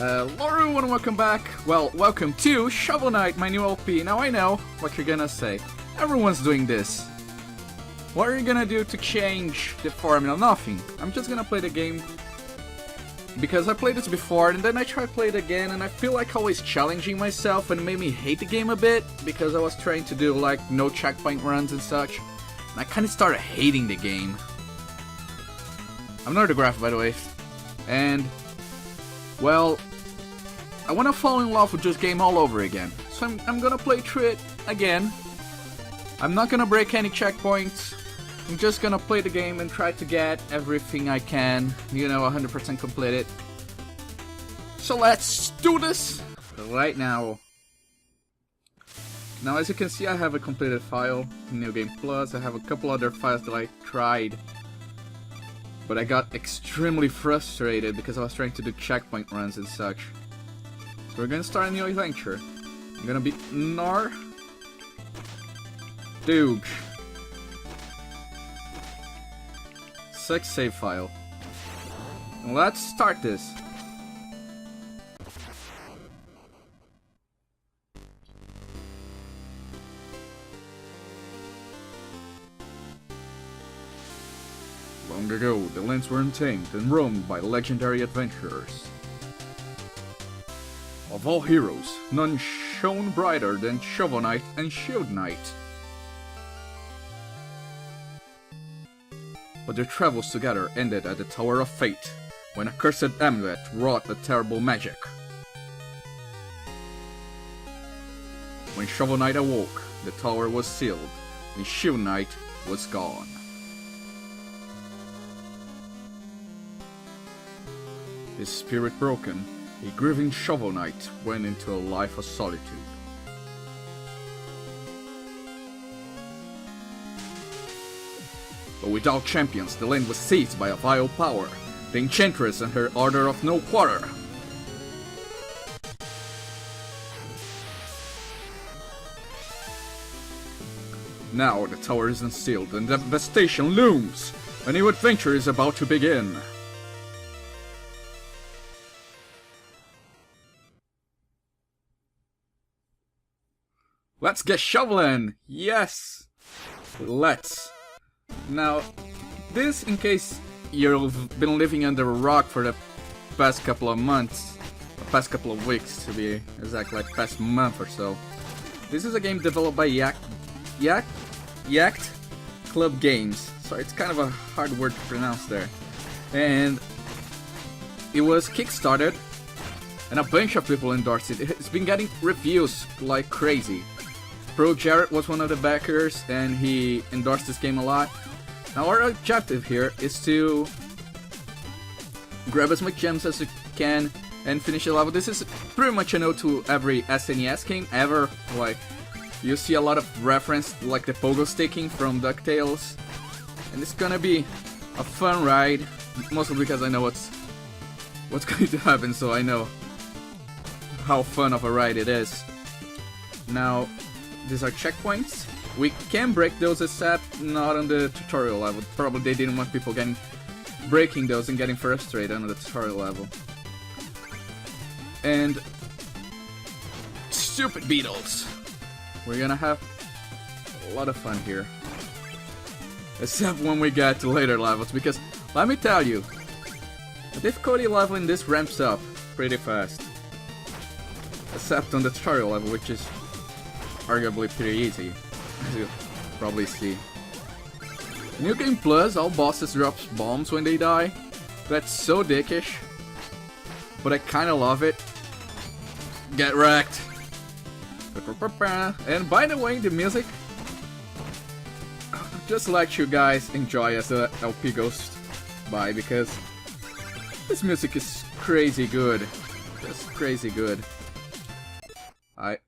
Hello everyone, welcome back. Well, welcome to Shovel Knight, my new LP. Now I know what you're gonna say. Everyone's doing this. What are you gonna do to change the formula? Nothing. I'm just gonna play the game because I played this before and then I tried to play it again and I feel like always challenging myself and it made me hate the game a bit because I was trying to do like no checkpoint runs and such. And I kinda started hating the game. I'm not autographed, by the way. And well, I want to fall in love with this game all over again. So I'm gonna play through it again. I'm not gonna break any checkpoints. I'm just gonna play the game and try to get everything I can, you know, 100% complete it. So let's do this right now. Now as you can see, I have a completed file, New Game Plus. I have a couple other files that I tried, but I got extremely frustrated because I was trying to do checkpoint runs and such. So we're gonna start a new adventure. I'm gonna be Nar Doog. 6 save file. Let's start this. Long ago, the lands were untamed and roamed by legendary adventurers. Of all heroes, none shone brighter than Shovel Knight and Shield Knight. But their travels together ended at the Tower of Fate, when a cursed amulet wrought a terrible magic. When Shovel Knight awoke, the tower was sealed, and Shield Knight was gone. His spirit broken, a grieving Shovel Knight went into a life of solitude. But without champions, the land was seized by a vile power, the Enchantress and her Order of No Quarter. Now the tower is unsealed and devastation looms. A new adventure is about to begin. Let's get shoveling! Yes! Let's. Now, this in case you've been living under a rock for the past couple of months, or past couple of weeks to be exact, like past month or so. This is a game developed by Yacht Club Games. Sorry, it's kind of a hard word to pronounce there. And it was kickstarted, and a bunch of people endorsed it. It's been getting reviews like crazy. Pro Jared was one of the backers and he endorsed this game a lot. Now our objective here is to grab as much gems as you can and finish the level. This is pretty much an ode to every SNES game ever. Like, you see a lot of reference like the Pogo sticking from DuckTales. And it's gonna be a fun ride, mostly because I know what's going to happen, so I know how fun of a ride it is. Now, these are checkpoints. We can break those, except not on the tutorial level. Probably they didn't want people breaking those and getting frustrated on the tutorial level. And stupid beetles. We're gonna have a lot of fun here. Except when we get to later levels, because let me tell you, the difficulty level in this ramps up pretty fast. Except on the tutorial level, which is arguably pretty easy, as you probably see. New Game Plus, all bosses drop bombs when they die. That's so dickish, but I kinda love it. Get wrecked! And by the way, the music, just let you guys enjoy as the LP goes by, because this music is crazy good. Just crazy good. I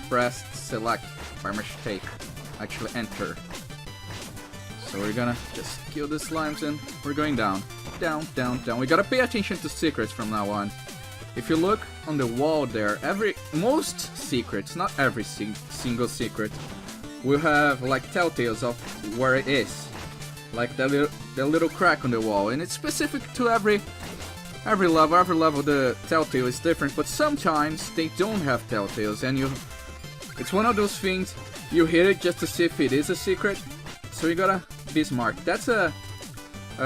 pressed select by mistake, actually enter. So we're gonna just kill the slimes and we're going down, down, down, down. We gotta pay attention to secrets from now on. If you look on the wall there, most secrets, not every single secret, will have like telltales of where it is. Like the little crack on the wall, and it's specific to every every level the telltale is different, but sometimes they don't have telltales, and it's one of those things, you hit it just to see if it is a secret, so you gotta be smart. That's a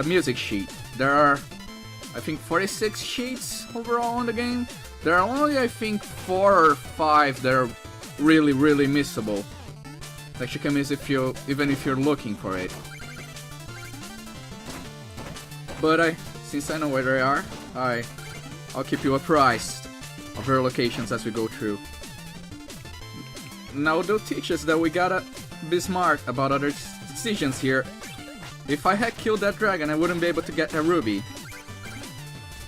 music sheet. There are, I think, 46 sheets overall in the game. There are only, I think, 4 or 5 that are really, really missable. Like you can miss even if you're looking for it. But since I know where they are, I'll keep you apprised of their locations as we go through. Now they'll teach us that we gotta be smart about other decisions here. If I had killed that dragon, I wouldn't be able to get that ruby.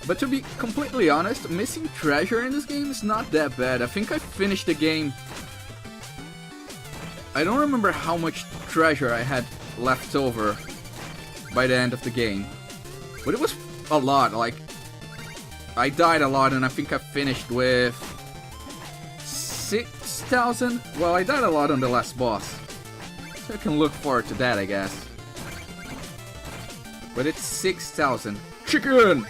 But to be completely honest, missing treasure in this game is not that bad. I think I finished the game. I don't remember how much treasure I had left over by the end of the game. But it was a lot. Like, I died a lot and I think I finished with 6,000. Well, I died a lot on the last boss. So I can look forward to that, I guess. But it's 6,000. Chicken!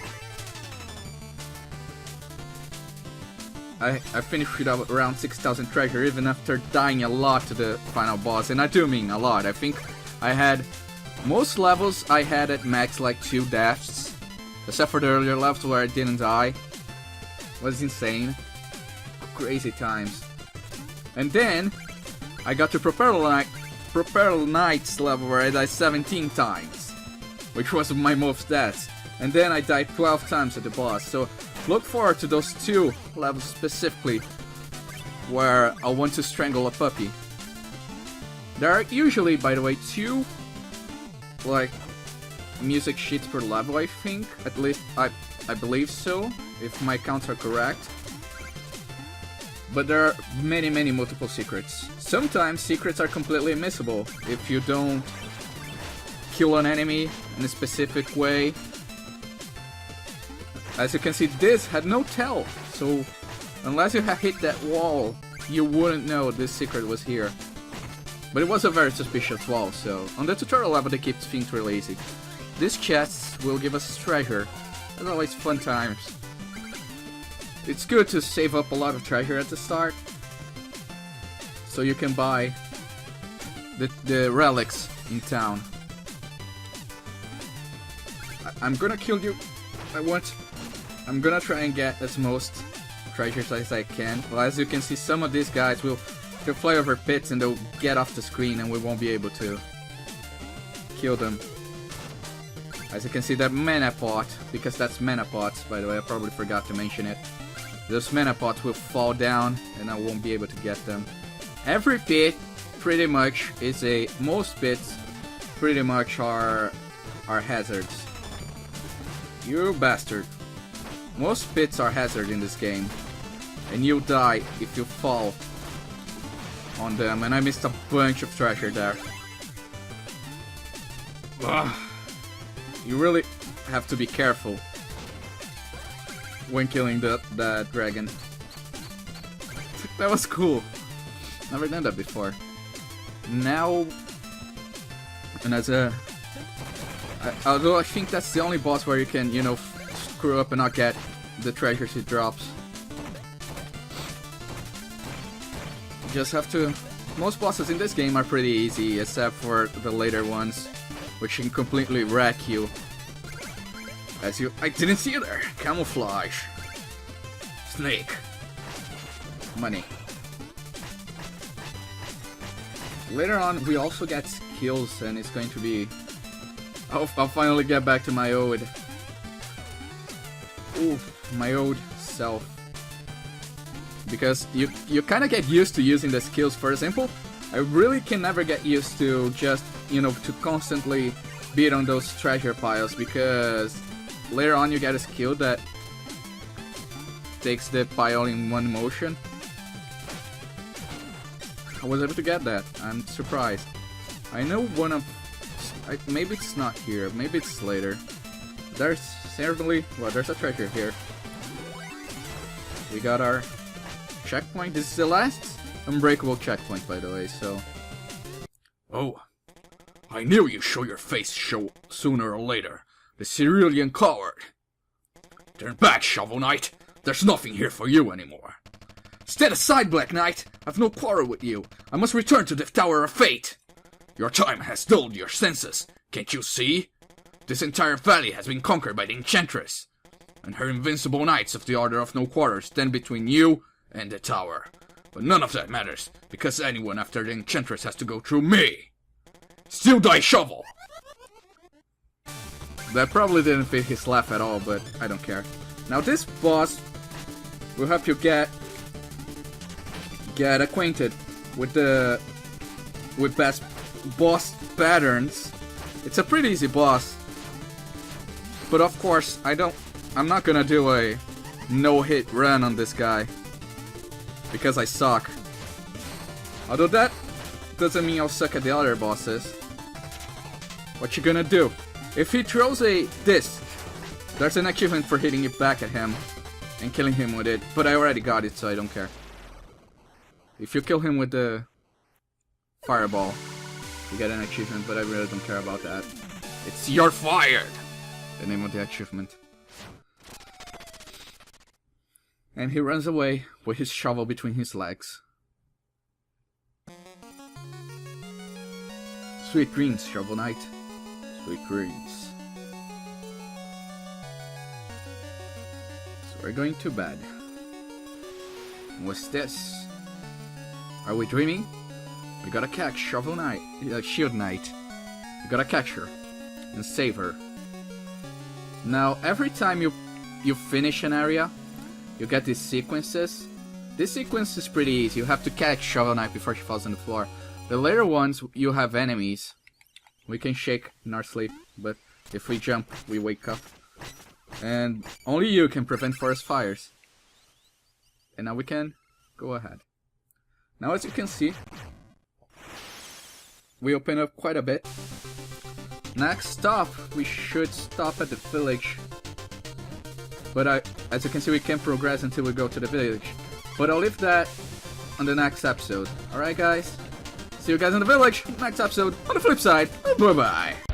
I finished with around 6,000 treasure even after dying a lot to the final boss, and I do mean a lot. I think I had most levels I had at max like 2 deaths, except for the earlier levels where I didn't die. It was insane. Crazy times. And then I got to Propeller Knight's level where I died 17 times, which was my most deaths. And then I died 12 times at the boss, so look forward to those 2 levels specifically where I want to strangle a puppy. There are usually, by the way, 2 like music sheets per level, I think. At least I believe so, if my counts are correct. But there are many multiple secrets. Sometimes secrets are completely missable if you don't kill an enemy in a specific way. As you can see, this had no tell, so unless you had hit that wall, you wouldn't know this secret was here. But it was a very suspicious wall, so on the tutorial level they keep things really easy. These chests will give us treasure. As always, fun times. It's good to save up a lot of treasure at the start, so you can buy the relics in town. I'm gonna kill you. I'm gonna try and get as most treasures as I can. Well, as you can see, some of these guys they'll fly over pits and they'll get off the screen and we won't be able to kill them. As you can see, that mana pot, because that's mana pots, by the way, I probably forgot to mention it. Those mana pots will fall down and I won't be able to get them. Every pit pretty much is most pits pretty much are hazards. You bastard. Most pits are hazard in this game, and you'll die if you fall on them, and I missed a bunch of treasure there. Ugh. You really have to be careful when killing that dragon. That was cool. Never done that before. Now, and although I think that's the only boss where you can, you know, screw up and not get the treasures it drops. Just have to... Most bosses in this game are pretty easy, except for the later ones, which can completely wreck you. I didn't see you there! Camouflage! Snake! Money. Later on, we also get skills, and it's going to be... I'll finally get back to my old self. Because you kind of get used to using the skills. For example, I really can never get used to just, you know, to constantly beat on those treasure piles, because later on you get a skill that takes the pile in one motion. I was able to get that. I'm surprised. I know one of... maybe it's not here. Maybe it's later. There's certainly... Well, there's a treasure here. We got our checkpoint. This is the last unbreakable checkpoint, by the way, so... Oh. I knew you'd show your face sooner or later. The cerulean coward. Turn back, Shovel Knight. There's nothing here for you anymore. Stand aside, Black Knight. I've no quarrel with you. I must return to the Tower of Fate. Your time has dulled your senses. Can't you see? This entire valley has been conquered by the Enchantress, and her invincible knights of the Order of No Quarter stand between you and the tower. But none of that matters, because anyone after the Enchantress has to go through me. Still die, Shovel! That probably didn't fit his laugh at all, but I don't care. Now this boss will help you get acquainted with best boss patterns. It's a pretty easy boss. But of course, I'm not gonna do a no-hit run on this guy, because I suck. Although that doesn't mean I'll suck at the other bosses. What you gonna do? If he throws a disc, there's an achievement for hitting it back at him and killing him with it, but I already got it, so I don't care. If you kill him with the fireball, you get an achievement, but I really don't care about that. It's "You're fired!" the name of the achievement. And he runs away with his shovel between his legs. Sweet dreams, Shovel Knight. Sweet dreams. So we're going to bed. What's this? Are we dreaming? We gotta catch Shovel Knight, Shield Knight. We gotta catch her and save her. Now, every time you finish an area, you get these sequences. This sequence is pretty easy. You have to catch Shovel Knight before she falls on the floor. The later ones, you have enemies. We can shake in our sleep, but if we jump, we wake up. And only you can prevent forest fires. And now we can go ahead. Now, as you can see, we open up quite a bit. Next stop, we should stop at the village. But as you can see, we can't progress until we go to the village. But I'll leave that on the next episode. Alright guys? See you guys in the village, next episode, on the flip side. Bye bye!